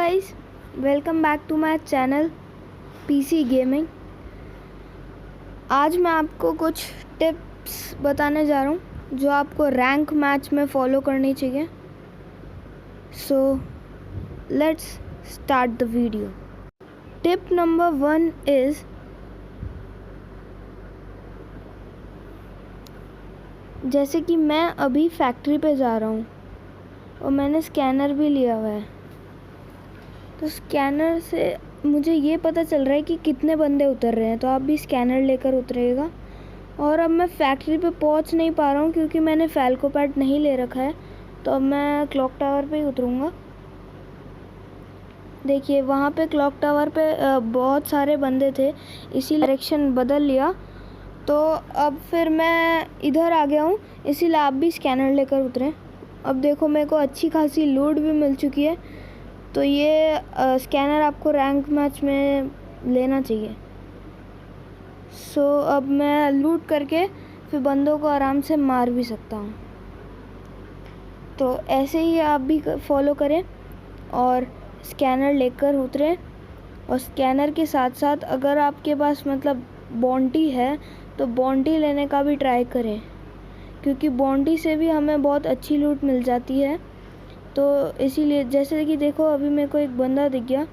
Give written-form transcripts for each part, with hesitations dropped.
guys, welcome back to my channel PC gaming. आज मैं आपको कुछ टिप्स बताने जा रहा हूँ जो आपको रैंक मैच में फॉलो करनी चाहिए। So let's start the video. Tip number 1 is जैसे कि मैं अभी फैक्ट्री पे जा रहा हूँ और मैंने स्कैनर भी लिया हुआ है, तो स्कैनर से मुझे ये पता चल रहा है कि कितने बंदे उतर रहे हैं, तो आप भी स्कैनर लेकर उतरिएगा। और अब मैं फैक्ट्री पे पहुंच नहीं पा रहा हूँ क्योंकि मैंने फैल्को पैड नहीं ले रखा है, तो अब मैं क्लॉक टावर पे ही उतरूँगा। देखिए वहाँ पे क्लॉक टावर पे बहुत सारे बंदे थे, इसी डायरेक्शन बदल लिया, तो अब फिर मैं इधर आ गया हूँ, इसीलिए आप भी स्कैनर लेकर उतरें। अब देखो मेरे को अच्छी खासी लूट भी मिल चुकी है, तो ये स्कैनर आपको रैंक मैच में लेना चाहिए। सो अब मैं लूट करके फिर बंदों को आराम से मार भी सकता हूँ। तो ऐसे ही आप भी फॉलो करें और स्कैनर लेकर उतरें। और स्कैनर के साथ साथ अगर आपके पास मतलब बाउंटी है तो बाउंटी लेने का भी ट्राई करें, क्योंकि बाउंटी से भी हमें बहुत अच्छी लूट मिल जाती है। तो इसीलिए जैसे कि देखो अभी मेरे को एक बंदा दिख गया,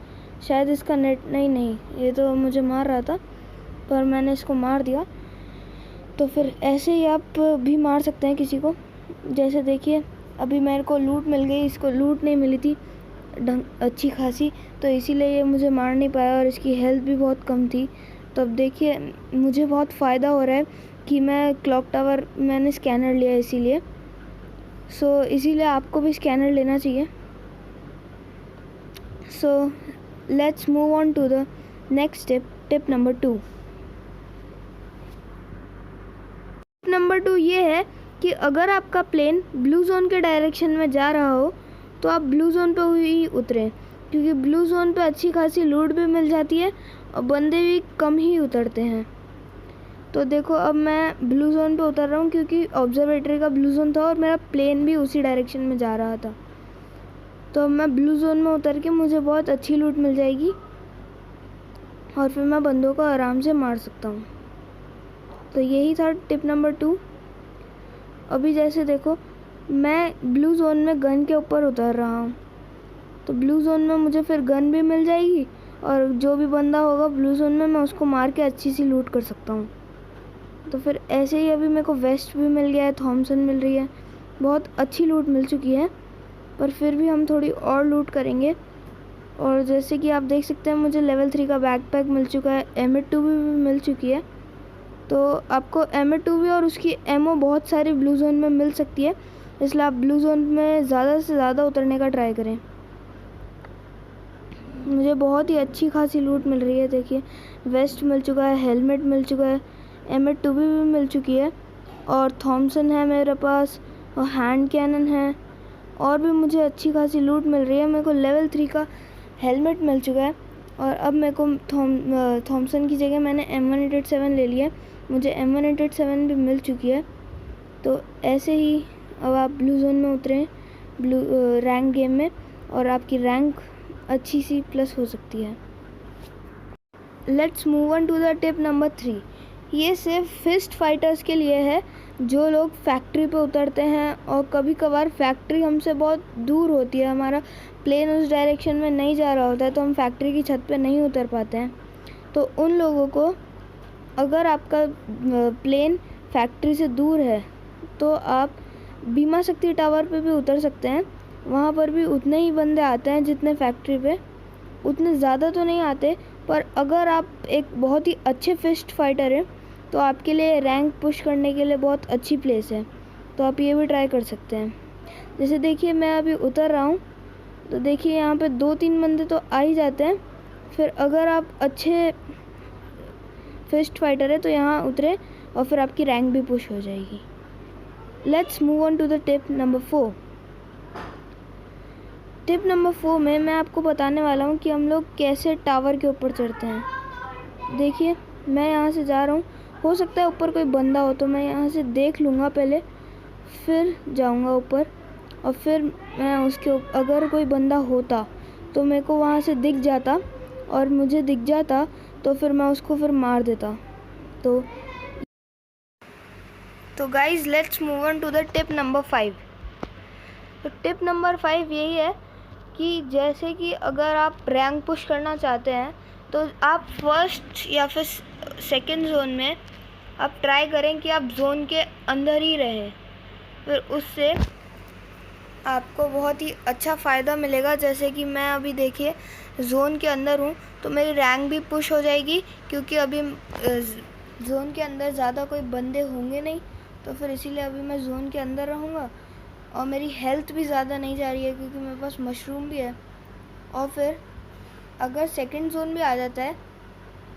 शायद इसका नेट नहीं, ये तो मुझे मार रहा था पर मैंने इसको मार दिया। तो फिर ऐसे ही आप भी मार सकते हैं किसी को। जैसे देखिए अभी मेरे को लूट मिल गई, इसको लूट नहीं मिली थी अच्छी खासी, तो इसीलिए ये मुझे मार नहीं पाया और इसकी हेल्थ भी बहुत कम थी। तो अब देखिए मुझे बहुत फ़ायदा हो रहा है कि मैं क्लॉक टावर मैंने स्कैनर लिया इसीलिए। सो इसीलिए आपको भी स्कैनर लेना चाहिए। So let's move on to the next tip number 2। Tip number 2 ये है कि अगर आपका प्लेन ब्लू जोन के डायरेक्शन में जा रहा हो तो आप ब्लू जोन पे ही उतरें, क्योंकि ब्लू जोन पे अच्छी खासी लूट भी मिल जाती है और बंदे भी कम ही उतरते हैं। तो देखो अब मैं ब्लू जोन पे उतर रहा हूँ क्योंकि ऑब्जर्वेटरी का ब्लू जोन था और मेरा प्लेन भी उसी डायरेक्शन में जा रहा था। तो अब मैं ब्लू जोन में उतर के मुझे बहुत अच्छी लूट मिल जाएगी और फिर मैं बंदों को आराम से मार सकता हूँ। तो यही था टिप नंबर 2। अभी जैसे देखो मैं ब्लू जोन में गन के ऊपर उतर रहा हूँ, तो ब्लू जोन में मुझे फिर गन भी मिल जाएगी और जो भी बंदा होगा ब्लू जोन में मैं उसको मार के अच्छी सी लूट कर सकता हूँ। तो फिर ऐसे ही अभी मेरे को वेस्ट भी मिल गया है, थॉमसन मिल रही है, बहुत अच्छी लूट मिल चुकी है। पर फिर भी हम थोड़ी और लूट करेंगे। और जैसे कि आप देख सकते हैं मुझे लेवल 3 का बैकपैक मिल चुका है, M2 भी मिल चुकी है। तो आपको M2 भी और उसकी एमओ बहुत सारी ब्लू जोन में मिल सकती है, इसलिए आप ब्लू जोन में ज़्यादा से ज़्यादा उतरने का ट्राई करें। मुझे बहुत ही अच्छी खासी लूट मिल रही है। देखिए वेस्ट मिल चुका है, हेलमेट मिल चुका है, M2 भी मिल चुकी है और थॉमसन है मेरे पास और हैंड कैनन है, और भी मुझे अच्छी खासी लूट मिल रही है। मेरे को लेवल 3 का हेलमेट मिल चुका है और अब मेरे को थॉमसन की जगह मैंने M187 ले लिया है, मुझे M187 भी मिल चुकी है। तो ऐसे ही अब आप ब्लू जोन में उतरें ब्लू रैंक गेम में और आपकी रैंक अच्छी सी प्लस हो सकती है। Let's move on to the tip number 3। ये सिर्फ फिस्ट फाइटर्स के लिए है जो लोग फैक्ट्री पे उतरते हैं और कभी कभार फैक्ट्री हमसे बहुत दूर होती है, हमारा प्लेन उस डायरेक्शन में नहीं जा रहा होता है, तो हम फैक्ट्री की छत पे नहीं उतर पाते हैं। तो उन लोगों को अगर आपका प्लेन फैक्ट्री से दूर है तो आप बीमा शक्ति टावर पे भी उतर सकते हैं। वहाँ पर भी उतने ही बंदे आते हैं जितने फैक्ट्री पे, उतने ज़्यादा तो नहीं आते, पर अगर आप एक बहुत ही अच्छे फिस्ट फाइटर हैं तो आपके लिए रैंक पुश करने के लिए बहुत अच्छी प्लेस है, तो आप ये भी ट्राई कर सकते हैं। जैसे देखिए मैं अभी उतर रहा हूँ, तो देखिए यहाँ पे 2-3 बंदे तो आ ही जाते हैं। फिर अगर आप अच्छे फिस्ट फाइटर है तो यहाँ उतरे और फिर आपकी रैंक भी पुश हो जाएगी। Let's move on to the tip number 4। Tip number 4 में मैं आपको बताने वाला हूँ कि हम लोग कैसे टावर के ऊपर चढ़ते हैं। देखिए मैं यहाँ से जा रहा हूँ, हो सकता है ऊपर कोई बंदा हो तो मैं यहाँ से देख लूँगा पहले, फिर जाऊँगा ऊपर और फिर मैं उसके अगर कोई बंदा होता तो मेरे को वहाँ से दिख जाता और मुझे दिख जाता तो फिर मैं उसको फिर मार देता। तो guys let's move on to the tip number 5। तो टिप नंबर 5 यही है कि जैसे कि अगर आप रैंक पुश करना चाहते हैं तो आप फर्स्ट या फिर सेकंड जोन में आप ट्राई करें कि आप जोन के अंदर ही रहें। फिर उससे आपको बहुत ही अच्छा फ़ायदा मिलेगा। जैसे कि मैं अभी देखिए जोन के अंदर हूँ तो मेरी रैंक भी पुश हो जाएगी, क्योंकि अभी जोन के अंदर ज़्यादा कोई बंदे होंगे नहीं, तो फिर इसीलिए अभी मैं जोन के अंदर रहूँगा। और मेरी हेल्थ भी ज़्यादा नहीं जा रही है क्योंकि मेरे पास मशरूम भी है। और फिर अगर सेकंड जोन भी आ जाता है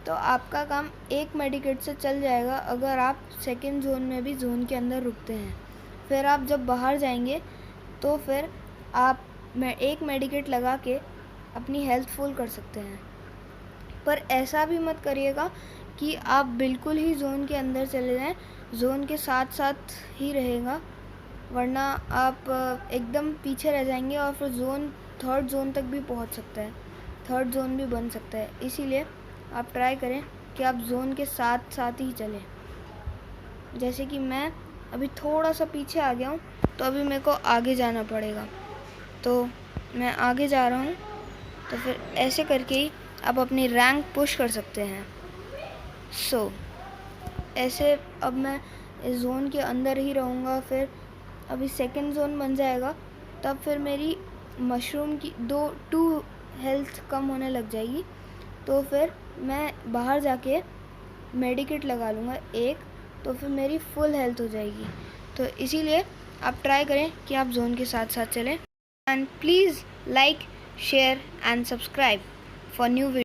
तो आपका काम एक मेडिकेट से चल जाएगा, अगर आप सेकंड जोन में भी जोन के अंदर रुकते हैं। फिर आप जब बाहर जाएंगे तो फिर आप एक मेडिकेट लगा के अपनी हेल्थ फुल कर सकते हैं। पर ऐसा भी मत करिएगा कि आप बिल्कुल ही जोन के अंदर चले जाएं, जोन के साथ साथ ही रहेगा, वरना आप एकदम पीछे रह जाएंगे और फिर थर्ड जोन तक भी पहुंच सकता है, थर्ड जोन भी बन सकता है। इसीलिए आप ट्राई करें कि आप जोन के साथ साथ ही चलें। जैसे कि मैं अभी थोड़ा सा पीछे आ गया हूँ तो अभी मेरे को आगे जाना पड़ेगा, तो मैं आगे जा रहा हूँ। तो फिर ऐसे करके ही आप अपनी रैंक पुश कर सकते हैं। ऐसे अब मैं इस जोन के अंदर ही रहूँगा। फिर अभी सेकंड जोन बन जाएगा, तब फिर मेरी मशरूम की 2 हेल्थ कम होने लग जाएगी। तो फिर मैं बाहर जाके मेडिकेट लगा लूँगा एक, तो फिर मेरी फुल हेल्थ हो जाएगी। तो इसीलिए आप ट्राई करें कि आप जोन के साथ साथ चलें। And please like, share and subscribe for new video.